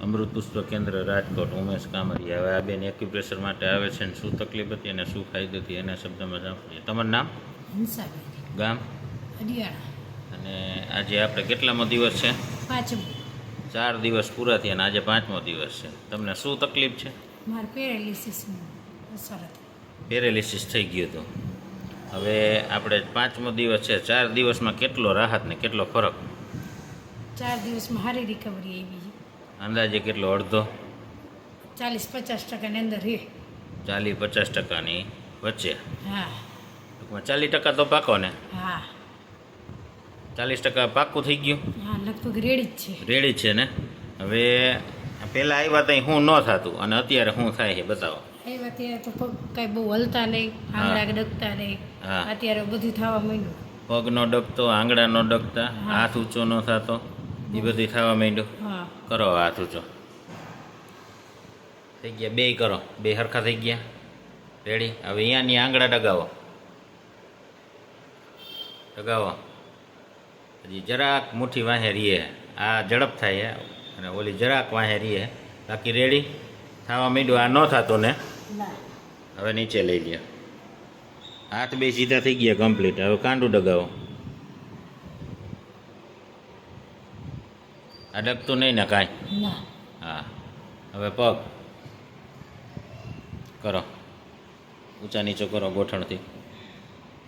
અમૃત પુષ્પ કેન્દ્ર રાજકોટ ઉમેશ કામરિયા। હવે આ બેન એક્યુપ્રેશર માટે આવે છે ને શું તકલીફ હતી અને શું ફાયદો હતી એના શબ્દમાં સાંભળીએ। તમારું નામ? હંસાબેન ગામ? અડિયાળા। અને આજે આપણે કેટલામો દિવસ છે? પાંચમું। 4 દિવસ પૂરા થયા અને આજે 5મો દિવસ છે। તમને શું તકલીફ છે? મારે પેરાલિસિસનું અસર હતી। પેરેલિસિસ થઈ ગયું હતું। હવે આપણે 5મો દિવસ છે, 4 દિવસમાં કેટલો રાહત ને કેટલો ફરક? 4 દિવસમાં સારી રિકવરી આવી છે। અંદાજે કેટલો? અડધો? 40-50% ની અંદર રહે। 40-50%ની વચ્ચે? હા ટૂંકમાં 40% તો પાકો ને? હા 40% પાક્કું થઈ ગયું? હા લગભગ રેડી જ છે। રેડી જ છે ને? હવે પહેલાં આવ્યા ત્યાં શું ન થતું અને અત્યારે શું થાય છે બતાવો। આવ્યા ત્યારે તો પગ કાંઈ બહુ હલતા નહીં, આંગળા ડગતા નહીં। હા અત્યારે બધું થવા માંડ્યું। પગ ન ડગતો, આંગળા ન ડગતા, હા। હાથ ઊંચો ન થતો, એ બધું થવા માંડ્યું। હા કરો હાથ ઊંચો થઈ ગયા, બે કરો, બે સરખા થઈ ગયા, રેડી। હવે અહીંયાની આંગળા ડગાવો, ડગાવો, હજી જરાક મુઠ્ઠી વાહે રીએ, આ ઝડપ થાય અને ઓલી જરાક વાહે રીએ, બાકી રેડી થવા માંડ્યું। આ ન થતું ને? ના હવે નીચે લઈ લ્યો, હાથ બે સીધા થઈ ગયા કમ્પ્લીટ। હવે કાંડું ડગાવો, આ ડગતું નહીં ને કાંઈ? ના હા હવે પગ કરો, ઊંચા નીચો કરો, ગોઠણથી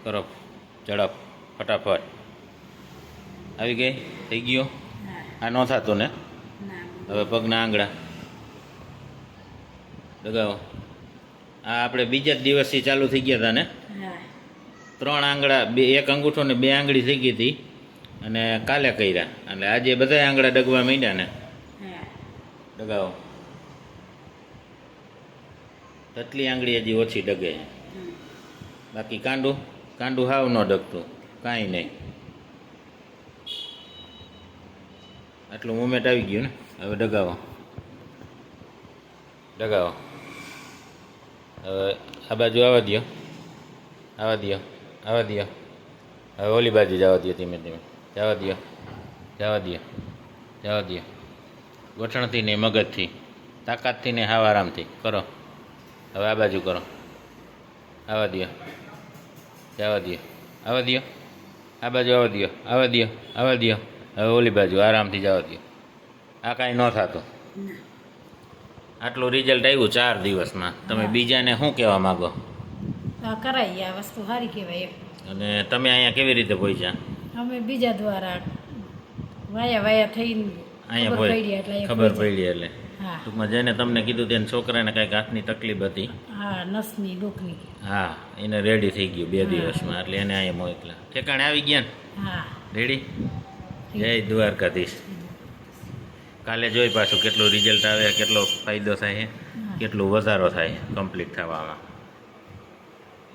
કરો, ઝડપ, ફટાફટ, આવી ગઈ, થઈ ગયો। આ ન થતું ને? ના હવે પગના આંગળા ડગાવો, આ આપણે બીજા જ દિવસથી ચાલુ થઈ ગયા હતા ને? હા 3 આંગળા, એક અંગૂઠો ને 2 આંગળી થઈ ગઈ હતી અને કાલે કર્યા, એટલે આજે બધા આંગળા ડગવા માંડ્યા ને? હા ડગાવો, તટલી આંગળી હજી ઓછી ડગે છે, બાકી કાંડું કાંડું હાવ ન ડગતું, કાંઈ નહીં, આટલું મુમેન્ટ આવી ગયું ને? હવે ડગાવો, ડગાવો, હવે આ બાજુ આવવા દો, આવવા દો, આવવા દો, હવે ઓલી બાજુ જવા દો, ધીમે ધીમે જવા દો, જવા દો, જવા દો, ગોઠણથી ને મગજથી, તાકાતથી ને હાવ આરામથી કરો। હવે આ બાજુ કરો, આવવા દો, જવા દો, આવવા દો, આ બાજુ આવવા દો, આવવા દો, આવવા દો, હવે ઓલી બાજુ આરામથી જવા દો। આ કાંઈ ન થતું, આટલું રિઝલ્ટ આવ્યું 4 દિવસમાં। તમે બીજાને શું કહેવા માગો? આ કરાવી, આ વસ્તુ સારી કહેવાય એમ। અને તમે અહીંયા કેવી રીતે પહોંચ્યા? અમે બીજા દ્વારા વાયા વાયા થઈને અહીંયા ખબર પડી એટલે અહીંયા ખબર પહોંચ્યા। પડી એટલે હા ટૂંકમાં જેને તમને કીધું તેને છોકરાને કાંઈક હાથની તકલીફ હતી, હા નસની ડોકની। હા એને રેડી થઈ ગયું 2 દિવસમાં, એટલે એને અહીંયા મોકલ્યા, ઠેકાણે આવી ગયા ને? હા રેડી? જય દ્વારકાધીશ। કાલે જોઈ પાછું કેટલું રિઝલ્ટ આવે, કેટલો ફાયદો થાય છે, કેટલું વધારો થાય કમ્પ્લીટ થવામાં।